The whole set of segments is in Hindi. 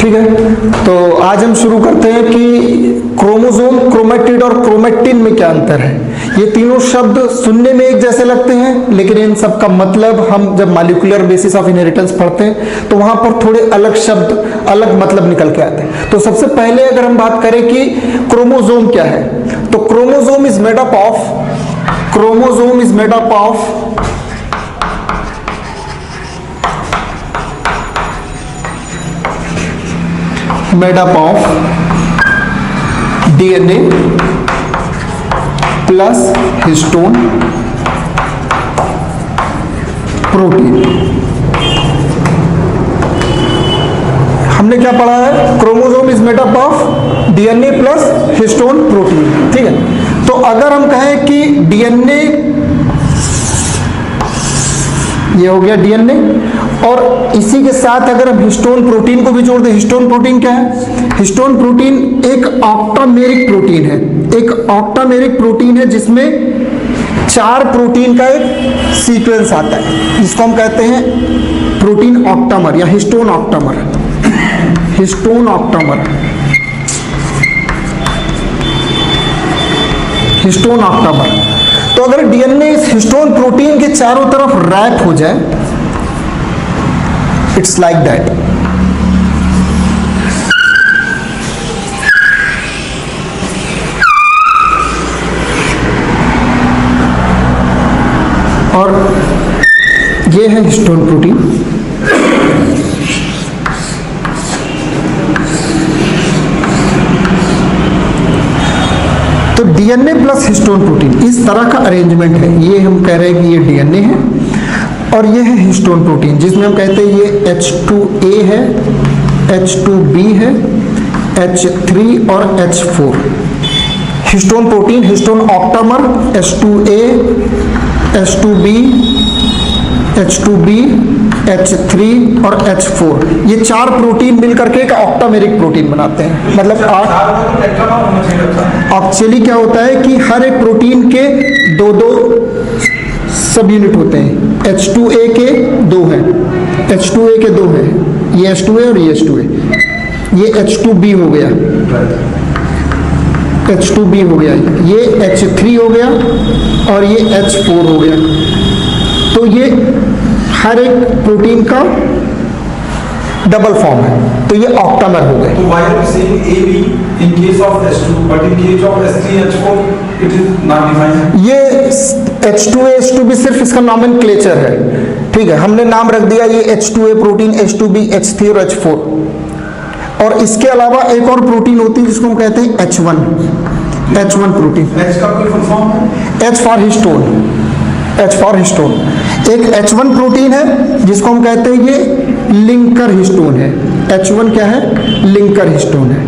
ठीक है, तो आज हम शुरू करते हैं कि क्रोमोसोम, क्रोमेटिड और क्रोमेटिन में क्या अंतर है। ये तीनों शब्द सुनने में एक जैसे लगते हैं, लेकिन इन सब का मतलब हम जब मॉलिक्यूलर बेसिस ऑफ इनहेरिटेंस पढ़ते हैं तो वहां पर थोड़े अलग शब्द, अलग मतलब निकल के आते हैं। तो सबसे पहले अगर हम बात करें कि क्रोमोसोम क्या है, तो chromosome is made up of DNA plus histone protein. हमने क्या पढ़ा है, chromosome is made up of DNA plus histone protein. ठीक है, तो अगर हम कहें कि डीएनए, ये हो गया डीएनए, और इसी के साथ अगर हम हिस्टोन प्रोटीन को भी जोड़ दें, हिस्टोन प्रोटीन क्या है, हिस्टोन प्रोटीन एक ऑक्टामेरिक प्रोटीन है, एक ऑक्टामेरिक प्रोटीन है जिसमें 4 प्रोटीन का एक सीक्वेंस आता है, जिसको हम कहते हैं प्रोटीन ऑक्टामर या histone octamer. Histone octamer, histone octamer. तो अगर डीएनए इस हिस्टोन प्रोटीन के चारों तरफ रैप हो जाए, इट्स लाइक दैट। और ये है हिस्टोन प्रोटीन। तो डीएनए प्लस हिस्टोन प्रोटीन इस तरह का अरेंजमेंट है। ये हम कह रहे हैं कि ये डीएनए है और ये है हिस्टोन प्रोटीन, जिसमें हम कहते हैं ये H2A है, H2B है, H3 और H4। Histone protein, histone octamer, H2A, H2B, H2B, H3 और H4, ये 4 प्रोटीन मिलकर के एक ऑक्टामेरिक प्रोटीन बनाते हैं। मतलब एक्चुअली क्या होता है कि हर एक प्रोटीन के 2 सब यूनिट होते हैं। H2A के 2 हैं, H2A के 2 हैं, ये H2A और ये H2A, ये H2B हो गया, H2B हो गया, ये H3 हो गया और ये H4 हो गया। तो ये हर एक प्रोटीन का डबल फॉर्म है, तो ये ऑक्टामर हो गए। तो why are we saying AB in case of H2 but in case of H3 H4 it is not defined? ये H2A H2B सिर्फ इसका नॉमेनक्लेचर है, ठीक है, हमने नाम रख दिया ये H2A प्रोटीन, H2B, H3 और H4। और इसके अलावा एक और प्रोटीन होती है जिसको हम कहते हैं H1 प्रोटीन। H का कोई फुल फॉर्म है? H for histone, H for histone. एक H1 प्रोटीन है जिसको हम कहते हैं ये लिंकर हिस्टोन है। H1 क्या है, लिंकर हिस्टोन है,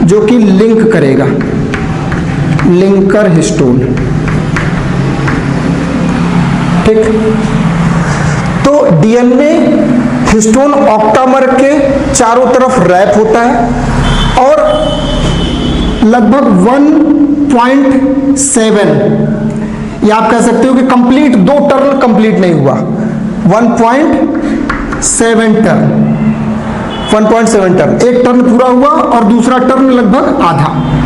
जो कि लिंक करेगा, लिंकर हिस्टोन। ठीक, तो डीएनए हिस्टोन ऑक्टामर के चारों तरफ रैप होता है और लगभग 1.7, या आप कह सकते हो कि कंप्लीट 2 टर्न कंप्लीट नहीं हुआ, 1.7 टर्न, एक टर्न पूरा हुआ और दूसरा टर्न लगभग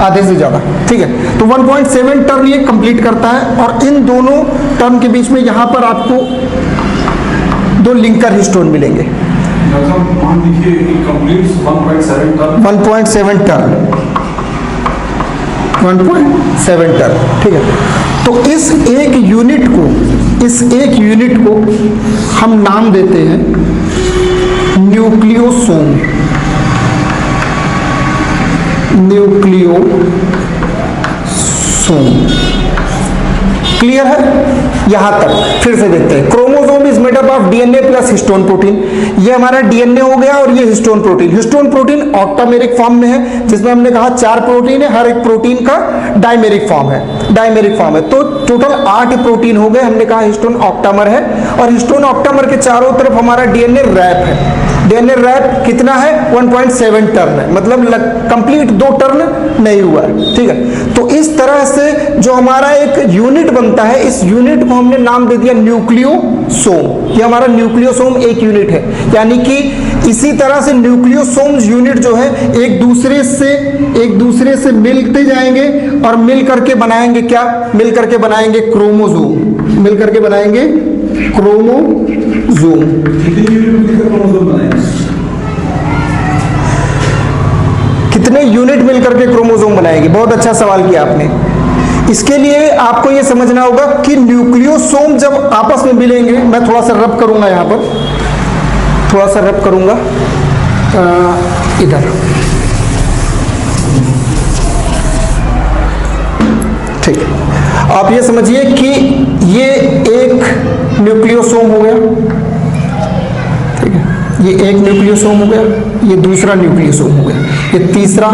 आधे से ज्यादा। ठीक है, तो 1.7 टर्न ये कंप्लीट करता है और इन दोनों टर्न के बीच में यहां पर आपको 2 लिंकर हिस्टोन मिलेंगे। 1.7 टर्न, ठीक है। तो इस एक यूनिट को हम नाम देते हैं न्यूक्लियोसोम। क्लियर है यहां तक? फिर से देखते हैं। Chromosome is made up of DNA plus histone protein. ये हमारा डीएनए हो गया और ये histone protein. Histone protein octameric form में है, जिसमें हमने कहा 4 प्रोटीन है, हर एक प्रोटीन का डायमेरिक फॉर्म है। तो टोटल 8 प्रोटीन हो गए। हमने कहा हिस्टोन ऑक्टामर है और हिस्टोन ऑक्टामर के चारों तरफ हमारा डीएनए रैप है। डीएनए रैप कितना है 1.7 टर्न है, मतलब कंप्लीट 2 टर्न नहीं हुआ है, ठीक है। तो इस तरह से जो हमारा एक यूनिट बनता है, इस यूनिट को हमने नाम दे दिया न्यूक्लियोसोम। ये हमारा न्यूक्लियोसोम एक यूनिट है, यानी कि इसी तरह से न्यूक्लियोसोम यूनिट जो है एक दूसरे से मिलते जाएंगे और मिल करके बनाएंगे क्या, मिल करके बनाएंगे क्रोमोसोम, मिल करके बनाएंगे क्रोमोसोम। कितने यूनिट मिलकर के क्रोमोसोम बनाएगी? बहुत अच्छा सवाल किया आपने। इसके लिए आपको यह समझना होगा कि न्यूक्लियोसोम जब आपस में मिलेंगे, मैं थोड़ा सा रब करूंगा, यहां पर थोड़ा सा रब करूंगा, इधर, ठीक है। आप ये समझिए कि ये एक न्यूक्लियोसोम हो गया, ठीक है, ये एक न्यूक्लियोसोम हो गया, ये दूसरा न्यूक्लियोसोम हो गया, ये तीसरा,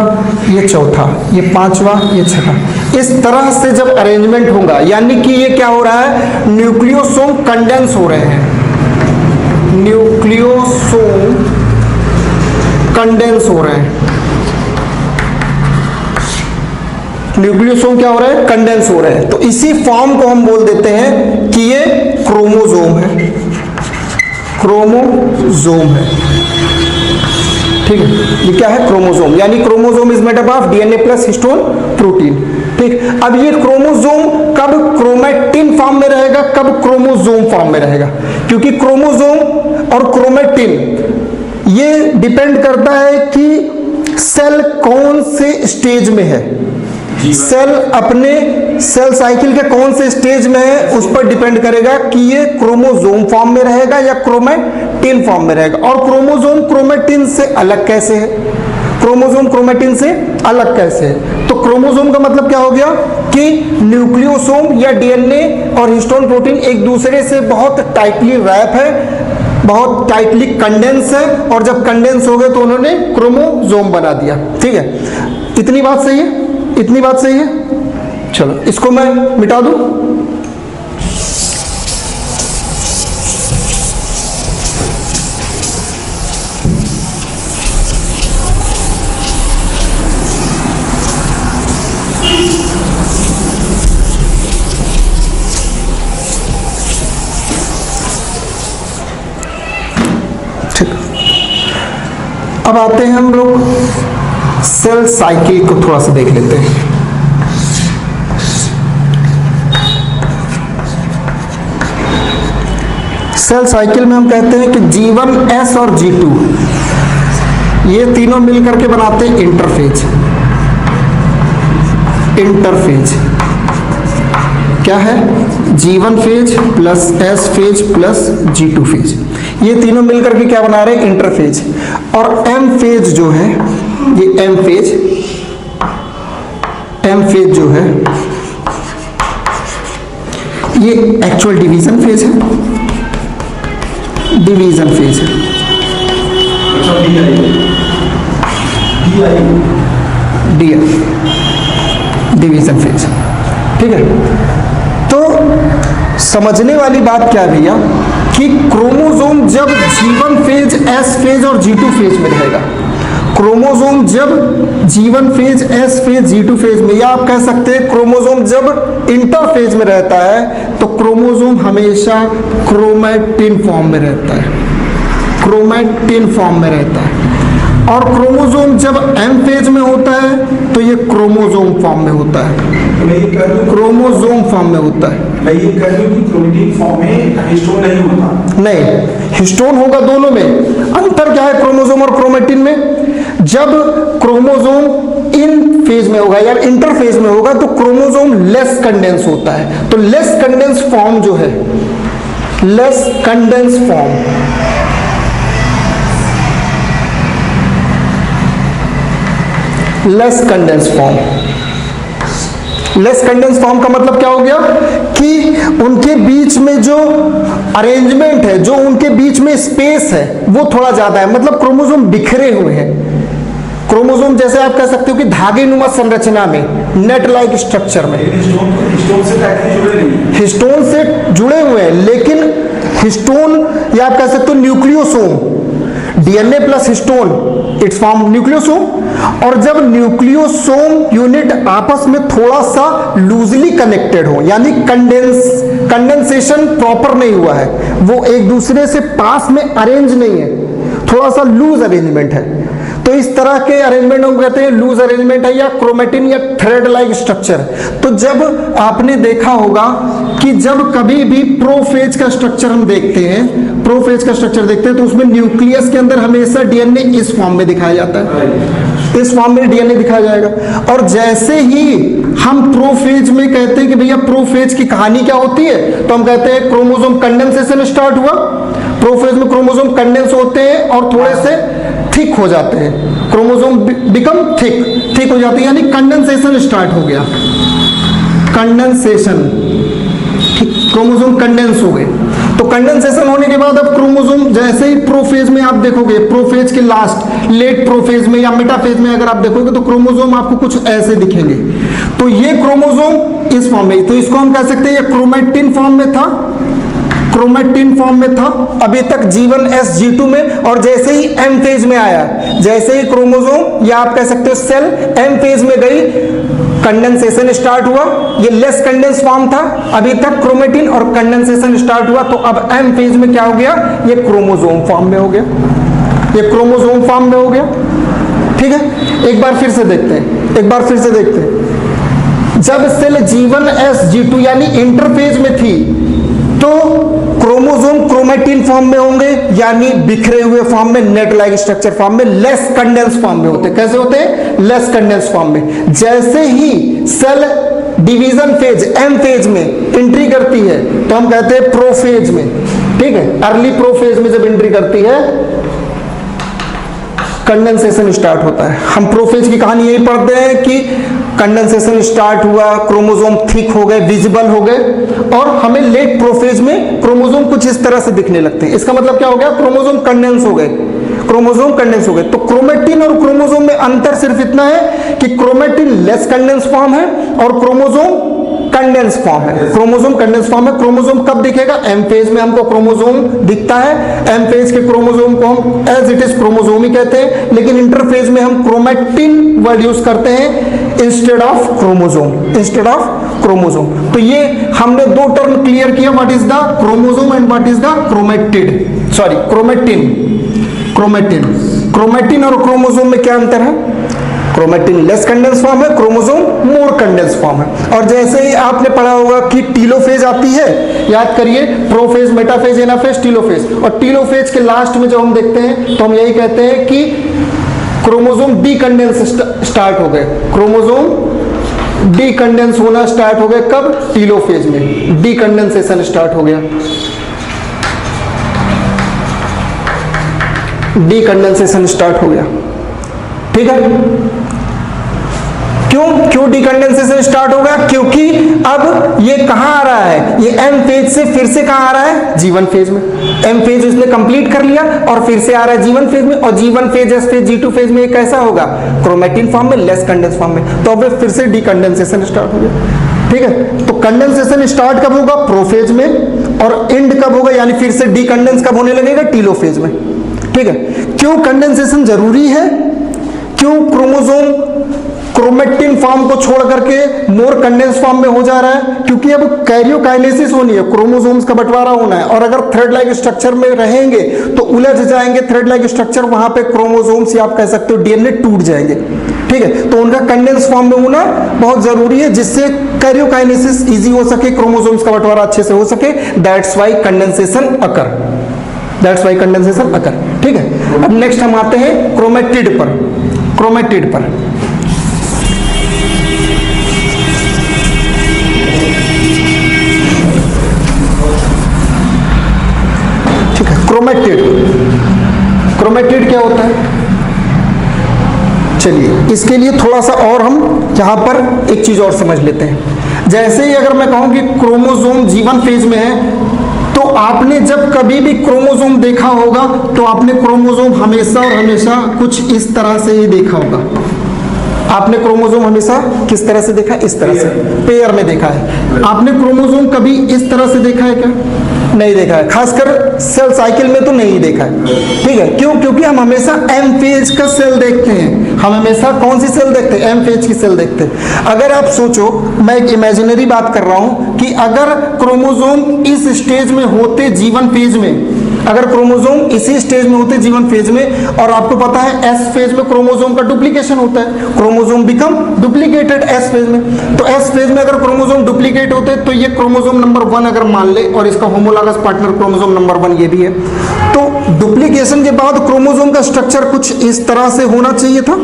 ये चौथा, ये पांचवा, ये छठा। इस तरह से जब अरेंजमेंट होगा, यानी कि ये क्या हो रहा है, न्यूक्लियोसोम कंडेंस हो रहे हैं, न्यूक्लियोसोम कंडेंस हो रहे हैं, न्यूक्लियोसोम क्या हो रहा है, कंडेंस हो रहे हैं। तो इसी फॉर्म को हम बोल देते हैं कि ये क्रोमोसोम है, क्रोमोसोम है, ठीक है। ये क्या है, क्रोमोसोम, यानी chromosome is made up of DNA plus histone protein, ठीक। अब ये क्रोमोसोम कब क्रोमैटिन फॉर्म में रहेगा, कब क्रोमोसोम फॉर्म में रहेगा? क्योंकि क्रोमोसोम और क्रोमैटिन ये डिपेंड करता है कि सेल कौन से स्टेज में है, सेल अपने सेल साइकिल के कौन से स्टेज में है, उस पर डिपेंड करेगा कि ये क्रोमोसोम फॉर्म में रहेगा या क्रोमैटिन फॉर्म में रहेगा। और क्रोमोसोम क्रोमैटिन से अलग कैसे है, क्रोमोसोम क्रोमैटिन से अलग कैसे है? तो क्रोमोसोम का मतलब क्या हो गया कि न्यूक्लियोसोम या डीएनए और हिस्टोन प्रोटीन एक दूसरे से बहुत टाइटली रैप है, बहुत टाइटली कंडेंस है, और जब कंडेंस हो गए तो उन्होंने क्रोमोसोम बना दिया, ठीक है। इतनी बात सही है, इतनी बात सही है। चलो इसको मैं मिटा दूं, ठीक। अब आते हैं हम लोग सेल साइकिल को थोड़ा सा देख लेते हैं। सेल साइकिल में हम कहते हैं कि G1, S और G2 ये तीनों मिलकर के बनाते हैं इंटरफेज। इंटरफेज क्या है, G1 phase plus S phase plus G2 phase, ये तीनों मिलकर के क्या बना रहे हैं, इंटरफेज। और M फेज जो है, ये M फेज जो है ये एक्चुअल डिवीजन फेज है, डिवीजन फेज है, डिवीजन फेज, ठीक है। तो समझने वाली बात क्या है भैया कि क्रोमोसोम जब G1 फेज, S फेज और G2 फेज में रहेगा, क्रोमोसोम जब G1 phase, S phase, G2 phase में, या आप कह सकते हैं क्रोमोसोम जब इंटरफेज में रहता है तो क्रोमोसोम हमेशा क्रोमैटिन फॉर्म में रहता है, क्रोमैटिन फॉर्म में रहता है। और क्रोमोसोम जब M फेज में होता है तो ये क्रोमोसोम फॉर्म में होता है, क्रोमोसोम फॉर्म में होता है। मैं ये कह दूं कि क्रोमैटिन फॉर्म में हिस्टोन नहीं होता, नहीं, हिस्टोन होगा दोनों में। अंतर क्या है क्रोमोसोम और क्रोमैटिन में? जब क्रोमोसोम इन फेज में होगा या इंटर फेज में होगा तो क्रोमोसोम लेस कंडेंस होता है। तो लेस कंडेंस फॉर्म जो है, less condense form, less condense form, less condense form का मतलब क्या हो गया कि उनके बीच में जो अरेंजमेंट है, जो उनके बीच में स्पेस है वो थोड़ा ज्यादा है, मतलब क्रोमोसोम बिखरे हुए हैं। क्रोमोसोम जैसे आप कह सकते हो कि धागे नुमा संरचना में, नेट लाइक स्ट्रक्चर में, हिस्टोन से जुड़े हुए हैं, लेकिन हिस्टोन या आप कह सकते हो nucleosome, DNA plus histone it's form nucleosome. और जब न्यूक्लियोसोम यूनिट आपस में थोड़ा सा लूजली कनेक्टेड हो, यानी कंडेंसेशन प्रॉपर नहीं हुआ है, वो एक दूसरे से पास में अरेंज नहीं है, थोड़ा सा लूज अरेंजमेंट है, तो इस तरह के अरेंजमेंट हम कहते हैं लूज अरेंजमेंट है, या क्रोमेटिन या थ्रेड लाइक स्ट्रक्चर। तो जब आपने देखा होगा कि जब कभी भी प्रोफेज का स्ट्रक्चर हम देखते हैं, प्रोफेज का स्ट्रक्चर देखते हैं, तो उसमें न्यूक्लियस के अंदर हमेशा डीएनए इस फॉर्म में दिखाया जाता है, इस फॉर्म में डीएनए दिखाया जाएगा। और जैसे ही हम प्रोफेज में कहते हैं कि भैया प्रोफेज की कहानी क्या होती है, तो हम कहते हैं क्रोमोसोम कंडेंसेशन स्टार्ट हुआ। प्रोफेज में क्रोमोसोम कंडेंस होते हैं और थोड़े से थिक हो जाते हैं, क्रोमोसोम बिकम थिक हो जाते हैं, यानी कंडेंसेशन स्टार्ट हो गया, कंडेंसेशन, क्रोमोसोम कंडेंस हो गए। तो कंडेंसेशन होने के बाद अब क्रोमोसोम जैसे ही प्रोफेज में आप देखोगे, प्रोफेज के लास्ट लेट प्रोफेज में या मेटाफेज में अगर आप देखोगे तो क्रोमोसोम आपको कुछ ऐसे दिखेंगे। तो ये क्रोमोसोम इस फॉर्म में, तो इसको हम कह सकते हैं ये क्रोमेटिन फॉर्म में था, क्रोमेटिन फॉर्म में था अभी तक G1S G2 में। और जैसे ही एम फेज में आया, जैसे ही क्रोमोसोम या आप कह सकते हो सेल एम फेज में गई, कंडेंसेशन स्टार्ट हुआ। ये लेस कंडेंस फॉर्म था अभी तक क्रोमेटिन, और कंडेंसेशन स्टार्ट हुआ तो अब एम फेज में क्या हो गया, ये क्रोमोसोम फॉर्म में हो गया, ये क्रोमोसोम फॉर्म में हो गया। ठीक है, एक बार फिर से देखते हैं, एक बार फिर से देखते हैं। जब सेल G1S G2 यानी इंटरफेज में थी तो क्रोमोसोम क्रोमेटिन फॉर्म में होंगे, यानी बिखरे हुए फॉर्म में, नेट लाइक स्ट्रक्चर फॉर्म में, लेस कंडेंस फॉर्म में होते। कैसे होते हैं, लेस कंडेंस फॉर्म में। जैसे ही cell division phase M phase में एंट्री करती है तो हम कहते हैं प्रोफेज में। ठीक है, अर्ली प्रोफेज में जब एंट्री करती है कंडेंसेशन स्टार्ट होता है। हम प्रोफेज की कहानी यही पढ़ते हैं कि कंडेंसेशन स्टार्ट हुआ, क्रोमोसोम थिक हो गए, विजिबल हो गए, और हमें लेट प्रोफेज में क्रोमोसोम कुछ इस तरह से दिखने लगते हैं। इसका मतलब क्या हो गया, क्रोमोसोम कंडेंस हो गए, क्रोमोसोम कंडेंस हो गए। तो क्रोमेटिन और क्रोमोसोम में अंतर सिर्फ इतना है कि क्रोमेटिन लेस कंडेंस फॉर्म है और क्रोमोसोम कंडेंस फॉर्म है, क्रोमोसोम कंडेंस फॉर्म है। क्रोमोसोम कब दिखेगा, एम फेज में हमको क्रोमोसोम दिखता है। एम फेज के क्रोमोसोम को हम एज इट इज क्रोमोसोम ही कहते हैं, लेकिन इंटरफेज में हम क्रोमेटिन वर्ड यूज करते हैं instead of chromosome, instead of chromosome. तो ये हमने दो टर्म क्लियर किया, what is the chromosome and what is the chromatid, sorry chromatin. Chromatin, chromatin और क्रोमोसोम में क्या अंतर है, क्रोमेटिन लेस कंडेंस फॉर्म है, क्रोमोसोम मोर कंडेंस फॉर्म है। और जैसे ही आपने पढ़ा होगा कि टीलोफेज आती है, याद करिए, प्रोफेज, मेटाफेज, एनाफेज, टीलोफेज, और टीलोफेज के लास्ट में जब हम देखते हैं तो हम यही कहते हैं कि क्रोमोसोम डीकंडेंस स्टार्ट हो गए, क्रोमोसोम डीकंडेंस होना स्टार्ट हो गए। कब, टीलोफेज में डीकंडेंसेशन स्टार्ट हो गया, डीकंडेंसेशन स्टार्ट हो गया। ठीक है, क्यों डीकंडेंसेशन स्टार्ट होगा, क्योंकि अब ये कहां आ रहा है, ये एम फेज से फिर से कहां आ रहा है, G1 फेज में। एम फेज उसने कंप्लीट कर लिया और फिर से आ रहा है G1 फेज में, और G1 phase, S phase, G2 phase में कैसा होगा, क्रोमेटिन फॉर्म में, लेस कंडेंस फॉर्म में। तो अब फिर से डीकंडेंसेशन स्टार्ट हो गया। ठीक है, तो कंडेंसेशन स्टार्ट कब होगा, प्रोफेज में, और एंड कब होगा, यानी फिर से डीकंडेंस कब होने लगेगा, टीलोफेज में। ठीक है, क्यों कंडेंसेशन जरूरी है, क्यों क्रोमोसोम क्रोमेटिन फॉर्म को छोड़ करके मोर कंडेंस फॉर्म में हो जा रहा है, क्योंकि अब कैरियोकाइनेसिस होनी है, क्रोमोसोम्स का बंटवारा होना है, और अगर थ्रेड लाइक स्ट्रक्चर में रहेंगे तो उलझ जाएंगे थ्रेड लाइक स्ट्रक्चर, वहां पे क्रोमोसोम्स या आप कह सकते हो डीएनए टूट जाएंगे। ठीक है, तो उनका कंडेंस फॉर्म में होना बहुत जरूरी है, जिससे कैरियोकाइनेसिस इजी हो सके, क्रोमोसोम्स का बंटवारा अच्छे से हो सके। That's why condensation occur, that's why condensation occur. ठीक है, अब नेक्स्ट हम आते हैं क्रोमेटिड पर, क्रोमेटिड पर। ठीक है, क्रोमेटिड, क्रोमेटिड क्या होता है, चलिए इसके लिए थोड़ा सा और हम यहां पर एक चीज और समझ लेते हैं। जैसे ही अगर मैं कहूं कि क्रोमोसोम G1 फेज में है, तो आपने जब कभी भी क्रोमोसोम देखा होगा तो आपने क्रोमोसोम हमेशा और हमेशा कुछ इस तरह से ही देखा होगा। आपने क्रोमोसोम हमेशा किस तरह से देखा? इस तरह से, पेयर में देखा है। आपने क्रोमोसोम कभी इस तरह से देखा है क्या? नहीं देखा है, खासकर सेल साइकिल में तो नहीं देखा है। ठीक है, क्यों? क्योंकि हम हमेशा एम फेज का सेल देखते हैं। हम हमेशा कौन सी सेल देखते हैं? एम फेज की सेल देखते हैं। अगर आप सोचो, मैं एक इमेजिनरी बात कर रहा हूं कि अगर क्रोमोसोम इस स्टेज में होते जीवन फेज में, अगर क्रोमोसोम इसी स्टेज में होते जीवन फेज में, और आपको पता है एस फेज में क्रोमोसोम का डुप्लीकेशन होता है, chromosome become duplicated S phase में। तो एस फेज में अगर क्रोमोसोम डुप्लीकेट होते तो ये क्रोमोसोम नंबर 1 अगर मान ले, और इसका होमोलॉगस पार्टनर क्रोमोसोम नंबर 1 ये भी है, तो डुप्लीकेशन के बाद क्रोमोसोम का स्ट्रक्चर कुछ इस तरह से होना चाहिए था।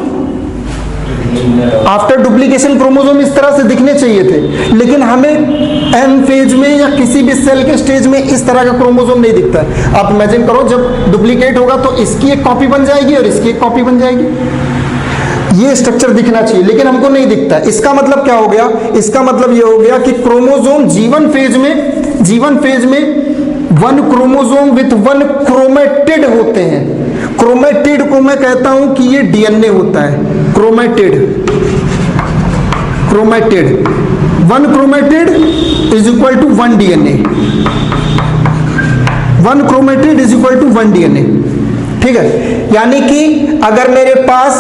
आफ्टर डुप्लीकेशन क्रोमोसोम इस तरह से दिखने चाहिए थे, लेकिन हमें एम फेज में या किसी भी सेल के स्टेज में इस तरह का क्रोमोसोम नहीं दिखता है। आप इमेजिन करो, जब डुप्लीकेट होगा तो इसकी एक कॉपी बन जाएगी और इसकी एक कॉपी बन जाएगी। ये स्ट्रक्चर दिखना चाहिए, लेकिन हमको नहीं दिखता। इसका मतलब क्या हो गया? इसका मतलब ये हो गया कि क्रोमोसोम जीवन फेज में 1 क्रोमोसोम विथ 1 क्रोमेटिड होते हैं। क्रोमेटिड को मैं कहता हूं कि ये डीएनए होता है। Chromatid 1 chromatid is equal to 1 DNA. 1 chromatid is equal to 1 DNA. ठीक है, यानी कि अगर मेरे पास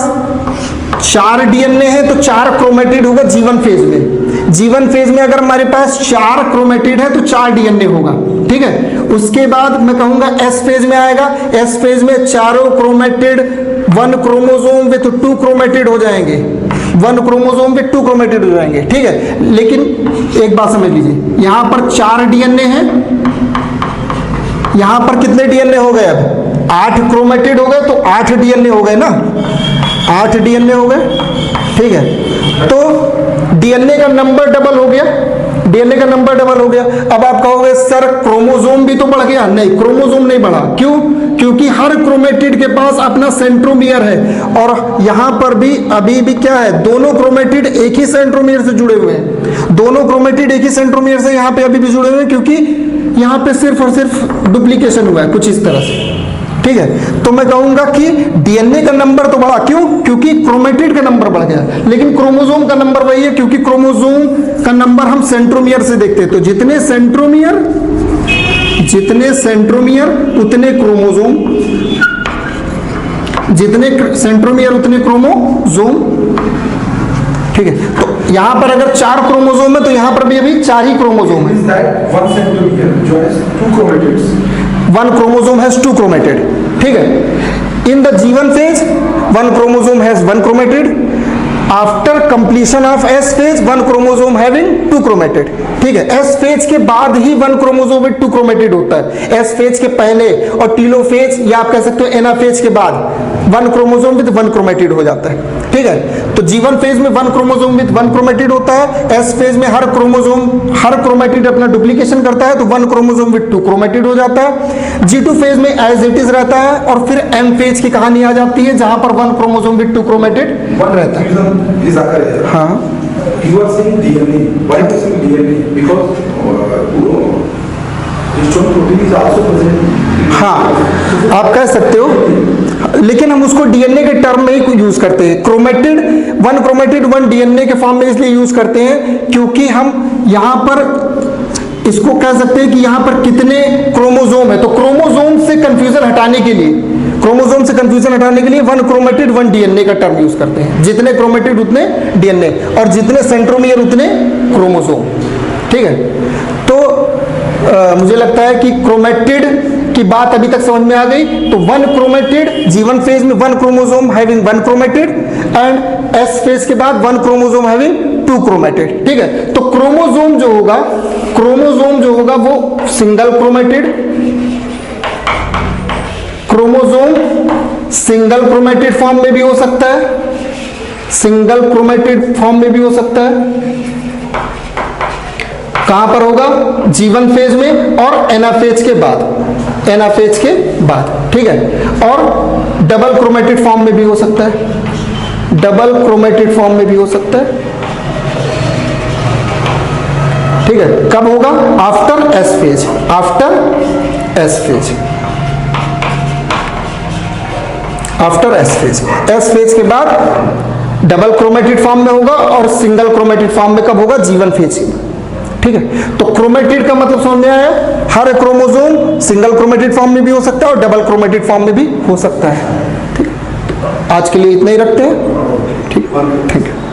4 डीएनए है तो 4 क्रोमेटिड होगा जीवन फेज में। जीवन फेज में अगर हमारे पास 4 क्रोमेटिड है तो 4 डीएनए होगा। ठीक है, उसके बाद मैं कहूंगा एस फेज में आएगा। एस फेज में चारों क्रोमेटिड 1 क्रोमोसोम विथ 2 क्रोमेटिड हो जाएंगे। 1 क्रोमोसोम विथ 2 क्रोमेटिड हो जाएंगे। ठीक है, लेकिन एक बात समझ लीजिए, यहां पर 4 डीएनए हैं, यहां पर कितने डीएनए हो गए? अब 8 क्रोमेटिड हो गए तो 8 डीएनए हो गए ना, 8 डीएनए हो गए। ठीक है, तो डीएनए का नंबर डबल हो गया, डीएनए का नंबर डबल हो गया। अब आप कहोगे सर क्रोमोसोम भी तो बढ़ गया। नहीं, क्रोमोसोम नहीं बढ़ा। क्यों? क्योंकि हर क्रोमेटिड के पास अपना सेंट्रोमियर है, और यहां पर भी अभी भी क्या है? दोनों क्रोमेटिड एक ही सेंट्रोमियर से जुड़े हुए हैं। दोनों क्रोमेटिड एक ही सेंट्रोमियर से यहां पे अभी भी जुड़े हुए हैं, क्योंकि यहां पे सिर्फ और सिर्फ डुप्लीकेशन हुआ है कुछ इस तरह से। ठीक है, तो मैं कहूंगा कि डीएनए का नंबर तो बढ़ा। क्यों? क्योंकि क्रोमेटिड का नंबर बढ़ गया, लेकिन क्रोमोसोम का नंबर वही है, क्योंकि क्रोमोसोम का नंबर हम सेंट्रोमियर से देखते हैं। तो जितने सेंट्रोमियर उतने क्रोमोसोम, जितने सेंट्रोमियर उतने क्रोमोसोम। ठीक है, तो यहां पर अगर 4 क्रोमोसोम है तो यहां पर भी अभी 4 ही क्रोमोसोम है। 1 सेंट्रोमियर जो है 2 क्रोमेटिड्स। 1 chromosome has 2 chromatid. ठीक है, in the G1 phase 1 chromosome has 1 chromatid. After completion of S phase 1 chromosome having 2 chromatid. ठीक है, S phase के बाद ही 1 chromosome with 2 chromatid होता है। S phase के पहले और टेलोफेज या आप कह सकते हो एनाफेज के बाद 1 chromosome with 1 chromatid हो जाता है। ठीक है, तो G1 फेज में 1 क्रोमोसोम विद 1 क्रोमेटिड होता है। एस फेज में हर क्रोमेटिड अपना डुप्लीकेशन करता है, तो 1 क्रोमोसोम विद 2 क्रोमेटिड हो जाता है। G2 फेज में एज इट इज रहता है, और फिर M फेज की कहानी आ जाती है, जहां पर 1 क्रोमोसोम विद 2 क्रोमेटिड रहता है। हाँ, You are saying DNA. Why are you saying DNA? Because histone protein is also present. हाँ, आप कह सकते हो, लेकिन हम उसको डीएनए के टर्म में ही यूज करते हैं। क्रोमेटिड 1 डीएनए के फॉर्म में इसलिए यूज करते हैं क्योंकि हम यहां पर इसको कह सकते हैं कि यहां पर कितने क्रोमोसोम है। तो क्रोमोसोम से कंफ्यूजन हटाने के लिए 1 क्रोमेटिड 1 डीएनए का टर्म यूज करते हैं। जितने क्रोमेटिड उतने डीएनए, और जितने सेंट्रोमियर उतने क्रोमोसोम। ठीक है, तो मुझे लगता है कि क्रोमेटिड की बात अभी तक समझ में आ गई। तो 1 क्रोमेटिड G1 फेज में 1 chromosome having 1 chromatid, and S phase के बाद 1 क्रोमोसोम हैविंग 2 क्रोमेटिड। ठीक है, तो क्रोमोसोम जो होगा वो single chromatid, chromosome single chromatid form में भी हो सकता है, सिंगल क्रोमेटिड फॉर्म में भी हो सकता है। कहां पर होगा? G1 फेज में और एनाफेज के बाद। ठीक है, और डबल क्रोमेटिड फॉर्म में भी हो सकता है, डबल क्रोमेटिड फॉर्म में भी हो सकता है। ठीक है, कब होगा? After S phase, S phase के बाद डबल क्रोमेटिड फॉर्म में होगा और सिंगल क्रोमेटिड फॉर्म में कब होगा? G1 फेज में। ठीक है, तो क्रोमेटिड का मतलब समझ में आया? हर क्रोमोसोम सिंगल क्रोमेटिड फॉर्म में भी हो सकता है और डबल क्रोमेटिड फॉर्म में भी हो सकता है। ठीक, आज के लिए इतना ही रखते हैं। ठीक, ठीक है।